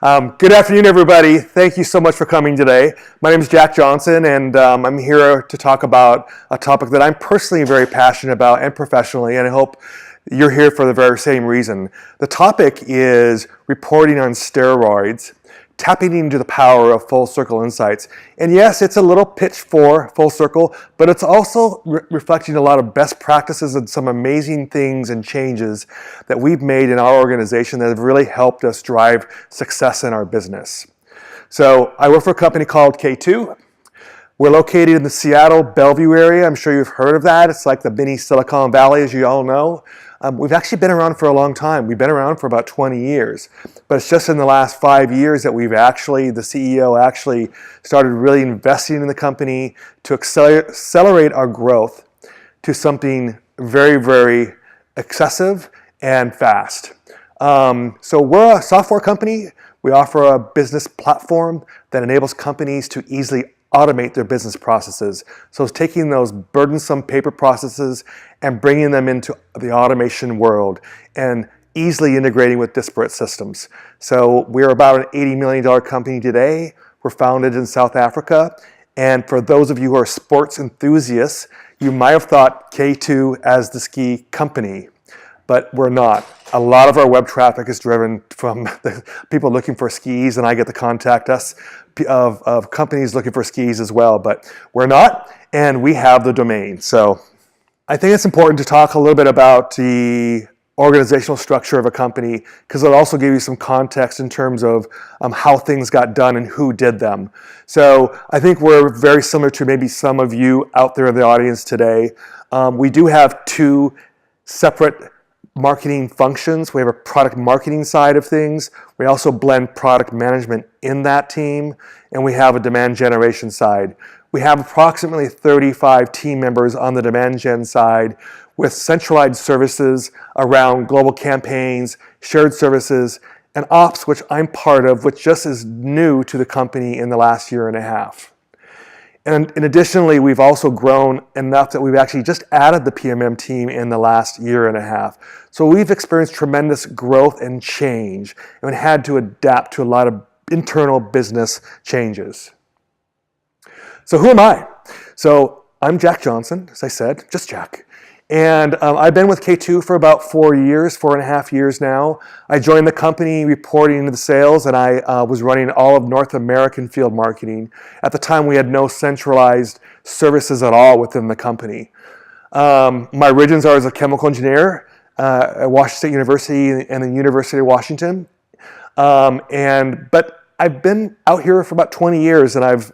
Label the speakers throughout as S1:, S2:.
S1: Good afternoon, everybody. Thank you so much for coming today. My name is Jack Johnson, and I'm here to talk about a topic that I'm personally very passionate about and professionally, and I hope you're here for the very same reason. The topic is reporting on steroids, tapping into the power of full circle insights. And yes, it's a little pitch for full circle, but it's also reflecting a lot of best practices and some amazing things and changes that we've made in our organization that have really helped us drive success in our business. So I work for a company called K2. We're located in the Seattle, Bellevue area. I'm sure you've heard of that. It's like the mini Silicon Valley, as you all know. We've actually been around for a long time. We've been around for about 20 years. But it's just in the last 5 years that the CEO actually started really investing in the company to accelerate our growth to something very, very excessive and fast. So we're a software company. We offer a business platform that enables companies to easily automate their business processes. So it's taking those burdensome paper processes and bringing them into the automation world and easily integrating with disparate systems. So we're about an $80 million company today. We're founded in South Africa. And for those of you who are sports enthusiasts, you might have thought K2 as the ski company, but we're not. A lot of our web traffic is driven from the people looking for skis, and I get to contact us of companies looking for skis as well, but we're not, and we have the domain. So I think it's important to talk a little bit about the organizational structure of a company, because it'll also give you some context in terms of how things got done and who did them. So I think we're very similar to maybe some of you out there in the audience today. We do have two separate marketing functions. We have a product marketing side of things. We also blend product management in that team, and we have a demand generation side. We have approximately 35 team members on the demand gen side with centralized services around global campaigns, shared services, and ops, which I'm part of, which just is new to the company in the last year and a half. And additionally, we've also grown enough that we've actually just added the PMM team in the last year and a half. So we've experienced tremendous growth and change and had to adapt to a lot of internal business changes. So who am I? So I'm Jack Johnson, as I said, just Jack. And I've been with K2 for about 4.5 years now. I joined the company reporting into the sales, and I was running all of North American field marketing. At the time, we had no centralized services at all within the company. My origins are as a chemical engineer at Washington State University and the University of Washington. But I've been out here for about 20 years, and I've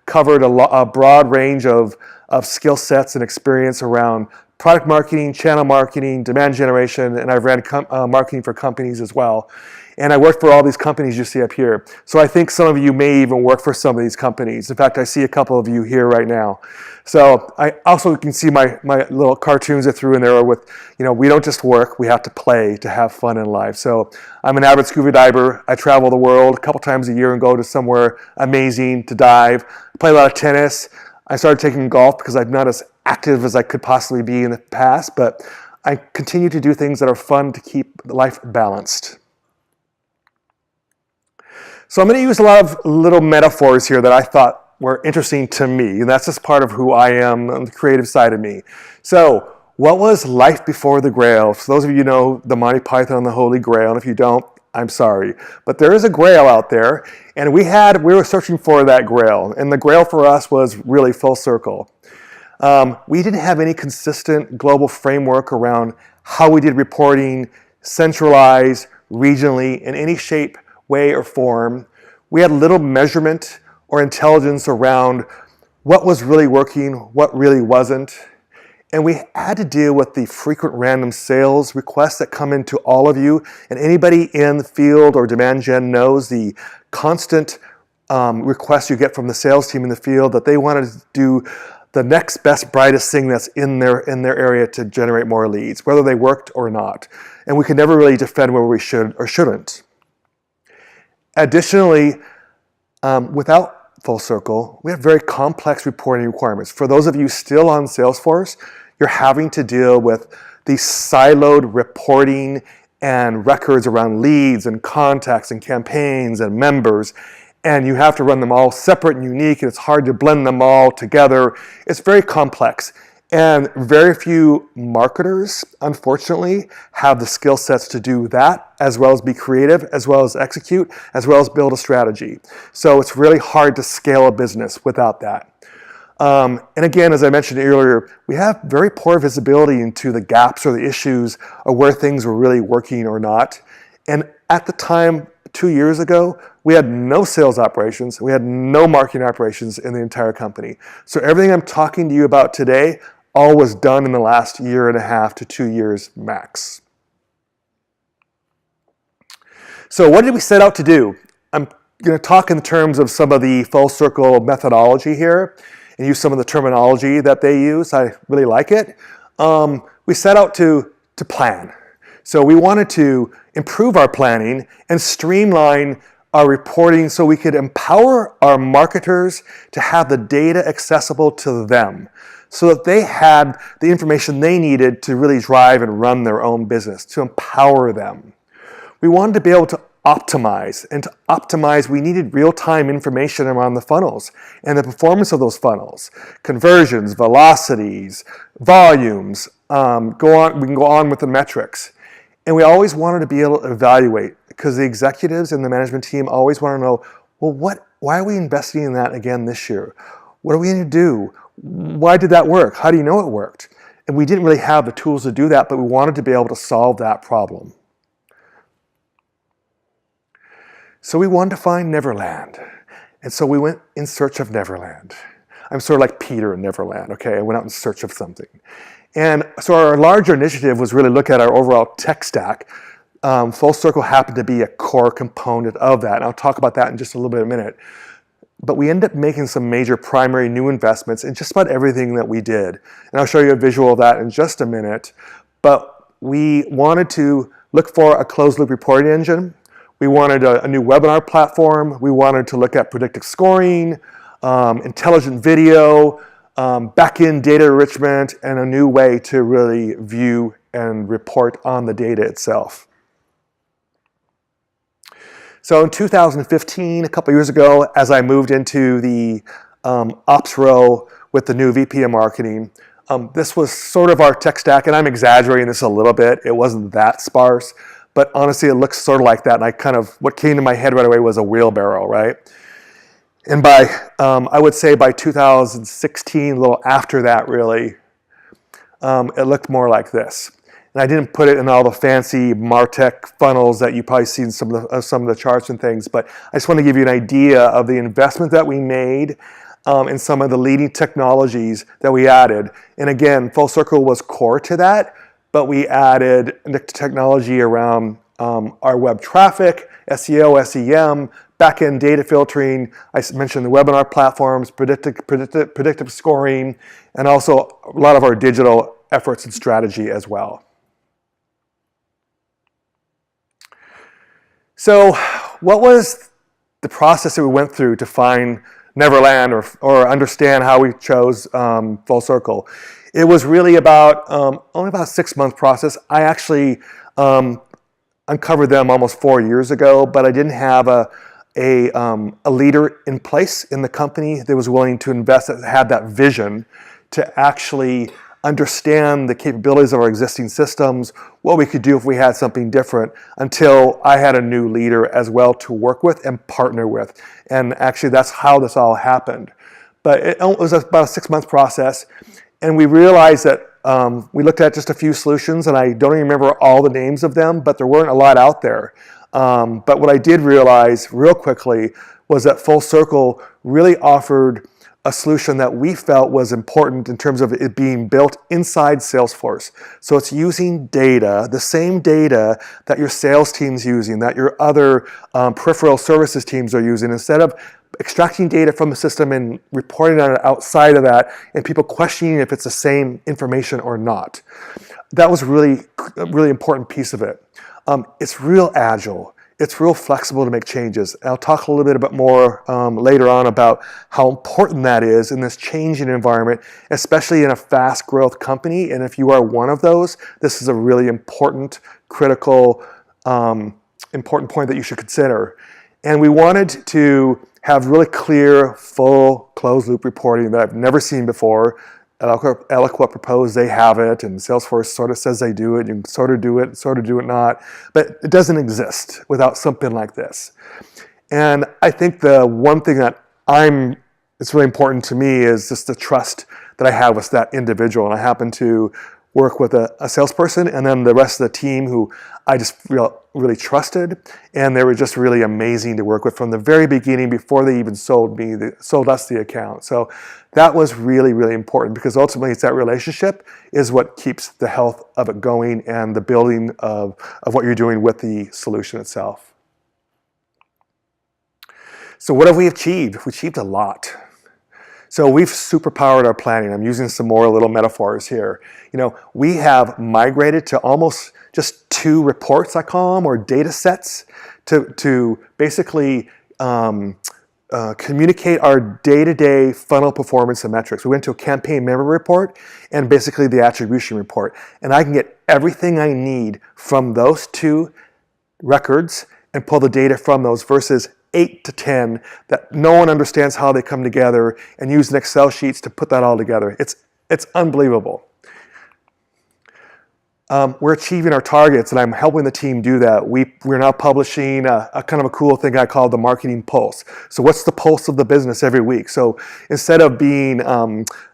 S1: covered a broad range of skill sets and experience around product marketing, channel marketing, demand generation, and I've ran marketing for companies as well. And I work for all these companies you see up here. So I think some of you may even work for some of these companies. In fact, I see a couple of you here right now. So I also can see my little cartoons I threw in there with, we don't just work, we have to play to have fun in life. So I'm an avid scuba diver. I travel the world a couple times a year and go to somewhere amazing to dive. I play a lot of tennis. I started taking golf because I'm not as active as I could possibly be in the past, but I continue to do things that are fun to keep life balanced. So I'm going to use a lot of little metaphors here that I thought were interesting to me, and that's just part of who I am on the creative side of me. So what was life before the Grail? For those of you who know the Monty Python and the Holy Grail, and if you don't, I'm sorry. But there is a Grail out there, and we were searching for that Grail, and the Grail for us was really full circle. We didn't have any consistent global framework around how we did reporting, centralized, regionally, in any shape, way, or form. We had little measurement or intelligence around what was really working, what really wasn't. And we had to deal with the frequent random sales requests that come into all of you. And anybody in the field or demand gen knows the constant requests you get from the sales team in the field that they want to do the next best, brightest thing that's in their area to generate more leads, whether they worked or not. And we could never really defend whether we should or shouldn't. Additionally, without Full Circle, we have very complex reporting requirements. For those of you still on Salesforce, you're having to deal with these siloed reporting and records around leads and contacts and campaigns and members. And you have to run them all separate and unique, and it's hard to blend them all together. It's very complex. And very few marketers, unfortunately, have the skill sets to do that, as well as be creative, as well as execute, as well as build a strategy. So it's really hard to scale a business without that. And again, as I mentioned earlier, we have very poor visibility into the gaps or the issues or where things were really working or not. And at the time, 2 years ago, we had no sales operations, we had no marketing operations in the entire company. So everything I'm talking to you about today, all was done in the last 1.5 to 2 years max. So what did we set out to do? I'm going to talk in terms of some of the full circle methodology here and use some of the terminology that they use. I really like it. We set out to plan. So we wanted to improve our planning and streamline our reporting so we could empower our marketers to have the data accessible to them so that they had the information they needed to really drive and run their own business, to empower them. We wanted to be able to optimize, and to optimize we needed real-time information around the funnels and the performance of those funnels, conversions, velocities, volumes, we can go on with the metrics. And we always wanted to be able to evaluate, because the executives and the management team always want to know, well, why are we investing in that again this year? What are we going to do? Why did that work? How do you know it worked? And we didn't really have the tools to do that, but we wanted to be able to solve that problem. So we wanted to find Neverland. And so we went in search of Neverland. I'm sort of like Peter in Neverland, okay? I went out in search of something. And so our larger initiative was really look at our overall tech stack. Full Circle happened to be a core component of that. And I'll talk about that in just a little bit in a minute. But we ended up making some major primary new investments in just about everything that we did. And I'll show you a visual of that in just a minute. But we wanted to look for a closed loop reporting engine. We wanted a new webinar platform. We wanted to look at predictive scoring, intelligent video, back-end data enrichment, and a new way to really view and report on the data itself. So in 2015, a couple years ago, as I moved into the ops role with the new VP of marketing, this was sort of our tech stack, and I'm exaggerating this a little bit. It wasn't that sparse, but honestly, it looks sort of like that. And what came to my head right away was a wheelbarrow, right? And I would say by 2016, a little after that really, it looked more like this. And I didn't put it in all the fancy MarTech funnels that you probably see in some of the charts and things, but I just want to give you an idea of the investment that we made in some of the leading technologies that we added. And again, Full Circle was core to that, but we added the technology around our web traffic, SEO, SEM, back-end data filtering. I mentioned the webinar platforms, predictive scoring, and also a lot of our digital efforts and strategy as well. So what was the process that we went through to find Neverland or understand how we chose Full Circle? It was really about only about a 6-month process. I actually uncovered them almost 4 years ago, but I didn't have a leader in place in the company that was willing to invest, that had that vision to actually understand the capabilities of our existing systems, what we could do if we had something different, until I had a new leader as well to work with and partner with. And actually that's how this all happened. But it was about a 6-month process, and we realized that we looked at just a few solutions, and I don't even remember all the names of them, but there weren't a lot out there. But what I did realize real quickly was that Full Circle really offered a solution that we felt was important in terms of it being built inside Salesforce. So it's using data, the same data that your sales team's using, that your other peripheral services teams are using. Instead of extracting data from the system and reporting on it outside of that, and people questioning if it's the same information or not. That was really a really important piece of it. It's real agile. it's real flexible to make changes. I'll talk a little bit about more later on about how important that is in this changing environment, especially in a fast growth company. And if you are one of those, this is a really important, critical, important point that you should consider. And we wanted to have really clear, full, closed-loop reporting that I've never seen before. Eloqua proposed they have it, and Salesforce sort of says they do it. You can sort of do it not. But it doesn't exist without something like this. And I think the one thing that it's really important to me is just the trust that I have with that individual. And I happen to work with a salesperson and then the rest of the team who I just really trusted, and they were just really amazing to work with from the very beginning before they even sold us the account. So that was really, really important because ultimately it's that relationship is what keeps the health of it going and the building of what you're doing with the solution itself. So what have we achieved? We've achieved a lot. So we've superpowered our planning. I'm using some more little metaphors here. We have migrated to almost just 2 reports, I call them, or data sets to basically communicate our day-to-day funnel performance and metrics. We went to a campaign member report and basically the attribution report. And I can get everything I need from those 2 records and pull the data from those versus 8 to 10 that no one understands how they come together and use an Excel sheets to put that all together. It's unbelievable. We're achieving our targets, and I'm helping the team do that. We're now publishing a kind of a cool thing I call the marketing pulse. So what's the pulse of the business every week? So instead of being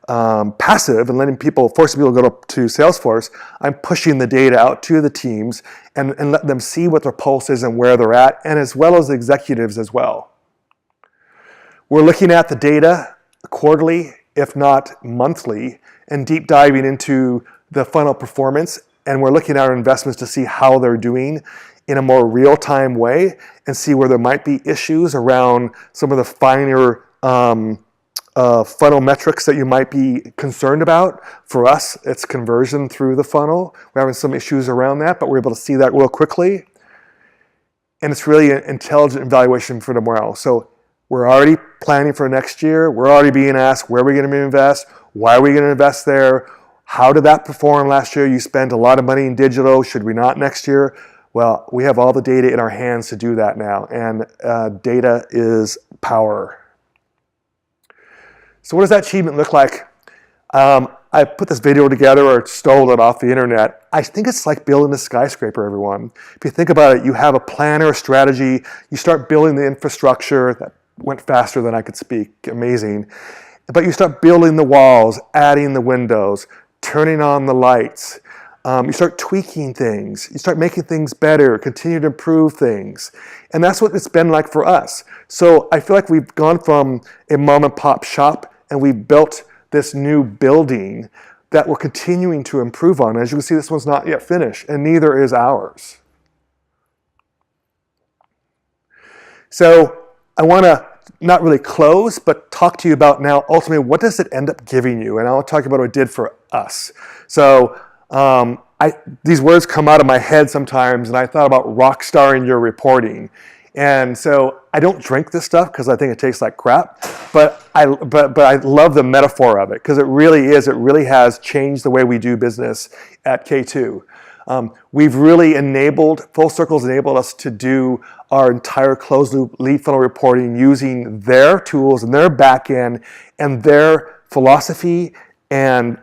S1: passive and forcing people to go to Salesforce, I'm pushing the data out to the teams and let them see what their pulse is and where they're at, and as well as the executives as well. We're looking at the data quarterly, if not monthly, and deep diving into the funnel performance, and we're looking at our investments to see how they're doing in a more real-time way and see where there might be issues around some of the finer funnel metrics that you might be concerned about. For us, it's conversion through the funnel. We're having some issues around that, but we're able to see that real quickly. And it's really an intelligent evaluation for tomorrow. So we're already planning for next year. We're already being asked, where are we going to invest? Why are we going to invest there? How did that perform last year? You spent a lot of money in digital. Should we not next year? Well, we have all the data in our hands to do that now. And data is power. So what does that achievement look like? I put this video together or stole it off the internet. I think it's like building a skyscraper, everyone. If you think about it, you have a plan or a strategy. You start building the infrastructure. That went faster than I could speak. Amazing. But you start building the walls, adding the windows, turning on the lights. You start tweaking things. You start making things better, continue to improve things. And that's what it's been like for us. So I feel like we've gone from a mom and pop shop and we've built this new building that we're continuing to improve on. As you can see, this one's not yet finished, and neither is ours. So I want to not really close, but talk to you about now, ultimately, what does it end up giving you? And I'll talk about what it did for us. So these words come out of my head sometimes, and I thought about rock starring your reporting. And so I don't drink this stuff because I think it tastes like crap, but I love the metaphor of it because it really has changed the way we do business at K2. We've really Full Circle's enabled us to do our entire closed loop lead funnel reporting using their tools and their back end and their philosophy and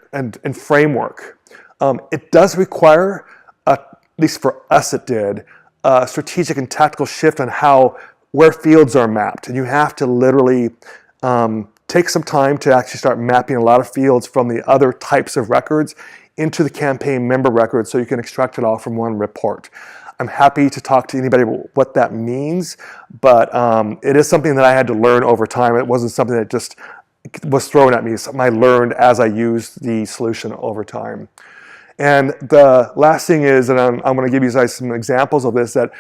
S1: framework. It does require, at least for us it did, a strategic and tactical shift on where fields are mapped. And you have to literally take some time to actually start mapping a lot of fields from the other types of records into the campaign member record so you can extract it all from one report. I'm happy to talk to anybody about what that means, but it is something that I had to learn over time. It wasn't something that just was thrown at me. It's something I learned as I used the solution over time. And the last thing is, and I'm going to give you guys some examples of this, that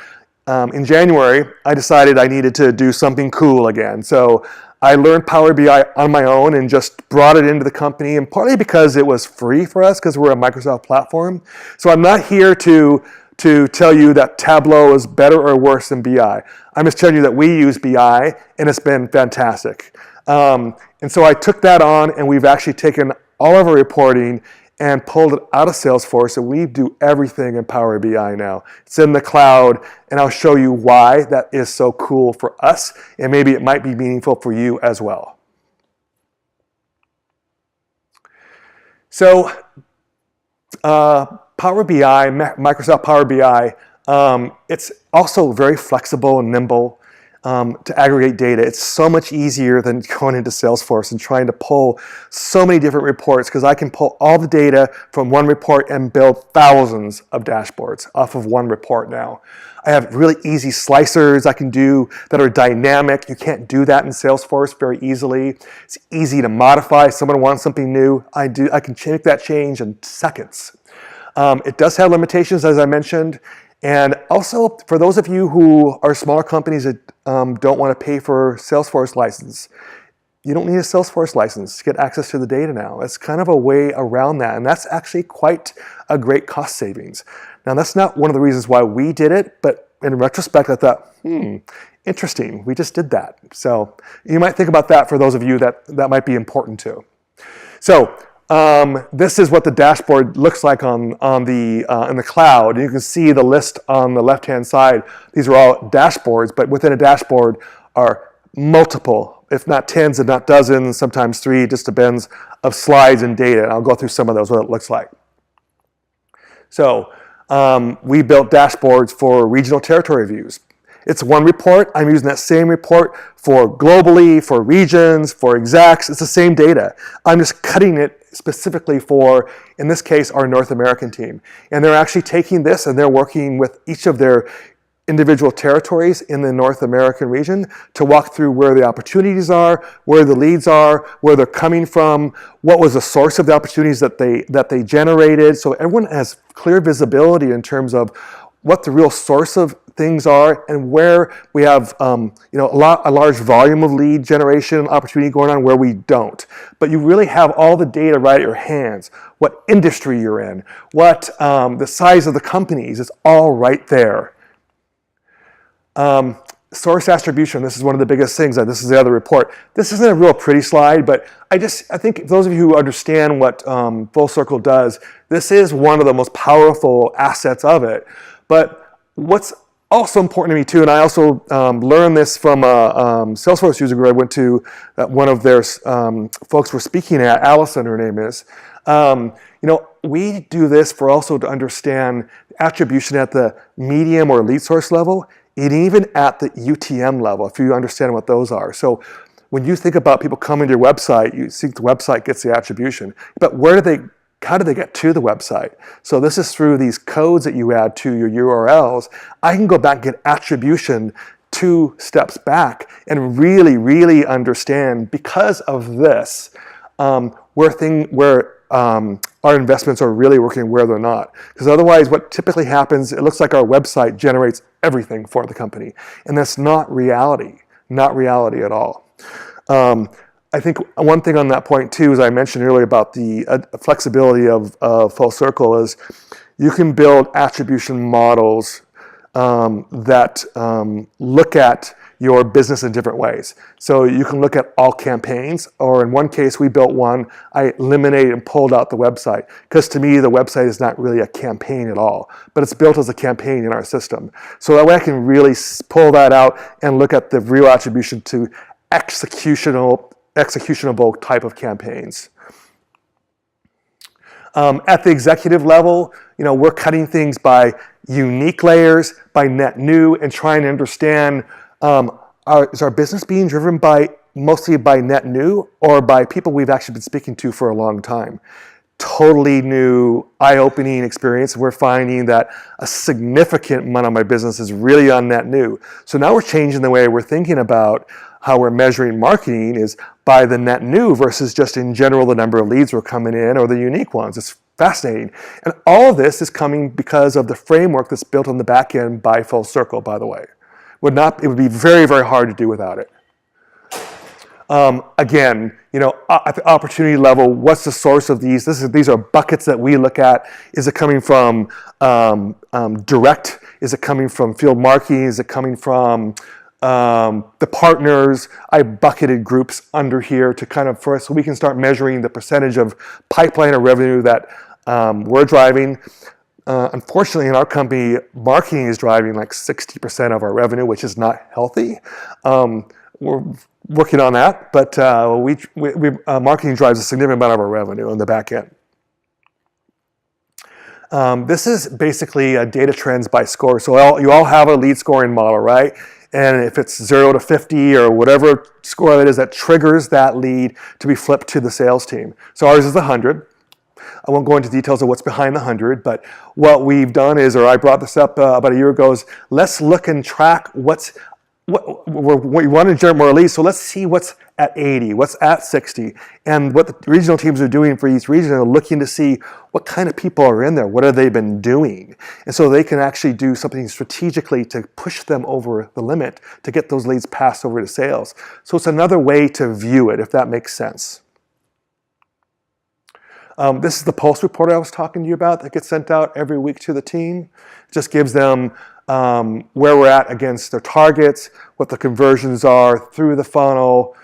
S1: in January, I decided I needed to do something cool again. So I learned Power BI on my own and just brought it into the company, and partly because it was free for us because we're a Microsoft platform. So I'm not here to to tell you that Tableau is better or worse than BI. I'm just telling you that we use BI, and it's been fantastic. And so I took that on, and we've actually taken all of our reporting and pulled it out of Salesforce, and we do everything in Power BI now. It's in the cloud, and I'll show you why that is so cool for us, and maybe it might be meaningful for you as well. So Power BI, Microsoft Power BI, it's also very flexible and nimble to aggregate data. It's so much easier than going into Salesforce and trying to pull so many different reports, because I can pull all the data from one report and build thousands of dashboards off of one report now. I have really easy slicers I can do that are dynamic. You can't do that in Salesforce very easily. It's easy to modify. If someone wants something new, I can make that change in seconds. It does have limitations, as I mentioned. And also, for those of you who are smaller companies that don't want to pay for Salesforce license, you don't need a Salesforce license to get access to the data now. It's kind of a way around that, and that's actually quite a great cost savings. Now, that's not one of the reasons why we did it, but in retrospect, I thought, interesting, we just did that. So you might think about that for those of you that might be important too. So this is what the dashboard looks like in the cloud. You can see the list on the left-hand side. These are all dashboards, but within a dashboard are multiple, if not tens, if not dozens, sometimes three, it just depends, of slides and data. And I'll go through some of those, what it looks like. So we built dashboards for regional territory views. It's one report. I'm using that same report for globally, for regions, for execs. It's the same data. I'm just cutting it specifically for, in this case, our North American team. And they're actually taking this and they're working with each of their individual territories in the North American region to walk through where the opportunities are, where the leads are, where they're coming from, what was the source of the opportunities that they generated. So everyone has clear visibility in terms of what the real source of things are and where we have a large volume of lead generation opportunity going on, where we don't. But you really have all the data right at your hands. What industry you're in, what the size of the companies, it's all right there. Source attribution, this is one of the biggest things. This is the other report. This isn't a real pretty slide, but I think those of you who understand what Full Circle does, this is one of the most powerful assets of it. But what's also important to me too, and I also learned this from a Salesforce user group I went to, that one of their folks were speaking at, Allison, her name is. We do this for also to understand attribution at the medium or lead source level, and even at the UTM level, if you understand what those are. So when you think about people coming to your website, you think the website gets the attribution, but how do they get to the website? So this is through these codes that you add to your URLs. I can go back and get attribution 2 steps back and really, really understand, because of this, where our investments are really working, where they're not. Because otherwise, what typically happens, it looks like our website generates everything for the company. And that's not reality at all. I think one thing on that point too, as I mentioned earlier about the flexibility of Full Circle, is you can build attribution models that look at your business in different ways. So you can look at all campaigns, or in one case we built one, I eliminated and pulled out the website, because to me the website is not really a campaign at all, but it's built as a campaign in our system. So that way I can really pull that out and look at the real attribution to executionable type of campaigns. At the executive level, we're cutting things by unique layers, by net new, and trying to understand, is our business being driven mostly by net new, or by people we've actually been speaking to for a long time? Totally new, eye-opening experience. We're finding that a significant amount of my business is really on net new. So now we're changing the way we're thinking about how we're measuring marketing, is by the net new versus just in general the number of leads we're coming in, or the unique ones. It's fascinating. And all of this is coming because of the framework that's built on the back end by Full Circle, by the way. It would be very, very hard to do without it. Again, at the opportunity level, what's the source of these? These are buckets that we look at. Is it coming from direct? Is it coming from field marketing? Is it coming from the partners? I bucketed groups under here to so we can start measuring the percentage of pipeline or revenue that we're driving. Unfortunately, in our company, marketing is driving like 60% of our revenue, which is not healthy. We're working on that, but marketing drives a significant amount of our revenue on the back end. This is basically data trends by score. So you all have a lead scoring model, right? And if it's 0 to 50 or whatever score it is that triggers that lead to be flipped to the sales team. So ours is 100. I won't go into details of what's behind the 100, but what we've done is, or I brought this up about a year ago, is let's look and track what we want to generate more leads. So let's see what's at 80, what's at 60, and what the regional teams are doing for each region. Are looking to see what kind of people are in there, what have they been doing, and so they can actually do something strategically to push them over the limit to get those leads passed over to sales. So it's another way to view it, if that makes sense. This is the pulse report I was talking to you about that gets sent out every week to the team. It just gives them where we're at against their targets, what the conversions are through the funnel.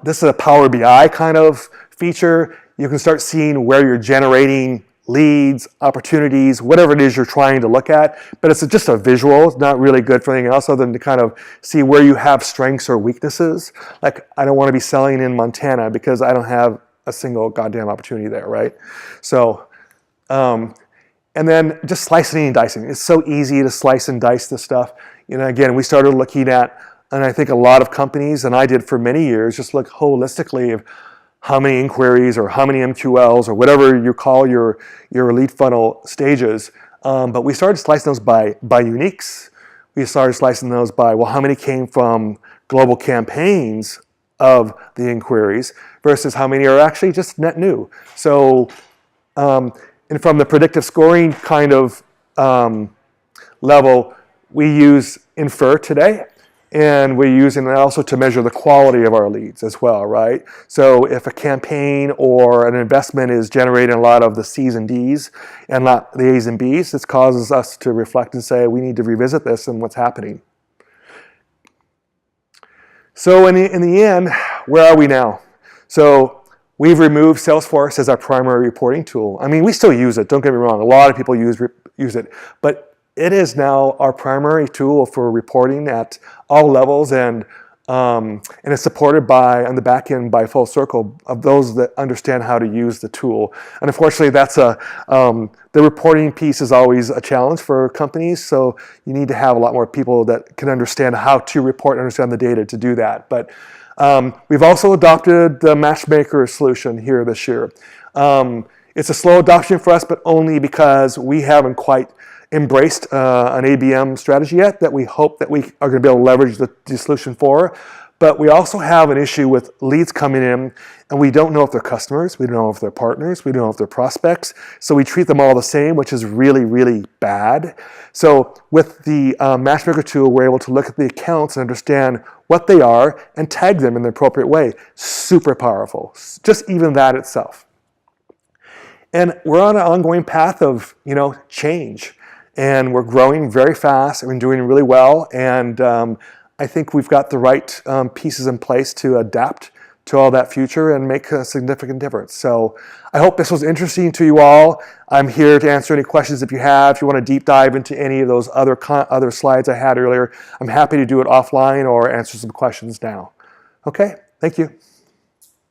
S1: This is a Power BI kind of feature. You can start seeing where you're generating leads, opportunities, whatever it is you're trying to look at. But it's just a visual. It's not really good for anything else other than to kind of see where you have strengths or weaknesses. Like, I don't want to be selling in Montana because I don't have a single goddamn opportunity there, right? So, and then just slicing and dicing. It's so easy to slice and dice this stuff. Again, we started looking at, and I think a lot of companies, and I did for many years, just look holistically of how many inquiries or how many MQLs or whatever you call your lead funnel stages. But we started slicing those by uniques. We started slicing those by, well, how many came from global campaigns of the inquiries versus how many are actually just net new. So, and from the predictive scoring kind of level, we use Infer today, and we're using it also to measure the quality of our leads as well, right? So if a campaign or an investment is generating a lot of the C's and D's and not the A's and B's, this causes us to reflect and say, we need to revisit this and what's happening. So in the end, where are we now? So we've removed Salesforce as our primary reporting tool. I mean, we still use it, don't get me wrong. A lot of people use it, but it is now our primary tool for reporting at all levels, and it's supported by, on the back end, by full circle of those that understand how to use the tool. And unfortunately, that's the reporting piece is always a challenge for companies, so you need to have a lot more people that can understand how to report and understand the data to do that. But we've also adopted the Matchmaker solution here this year. It's a slow adoption for us, but only because we haven't quite embraced an ABM strategy yet that we hope that we are going to be able to leverage the solution for. But we also have an issue with leads coming in, and we don't know if they're customers, we don't know if they're partners, we don't know if they're prospects. So we treat them all the same, which is really, really bad. So with the Matchmaker tool, we're able to look at the accounts and understand what they are and tag them in the appropriate way. Super powerful, just even that itself. And we're on an ongoing path of, change. And we're growing very fast, and we're doing really well. And I think we've got the right pieces in place to adapt to all that future and make a significant difference. So I hope this was interesting to you all. I'm here to answer any questions if you have. If you want to deep dive into any of those other slides I had earlier, I'm happy to do it offline or answer some questions now. Okay, thank you.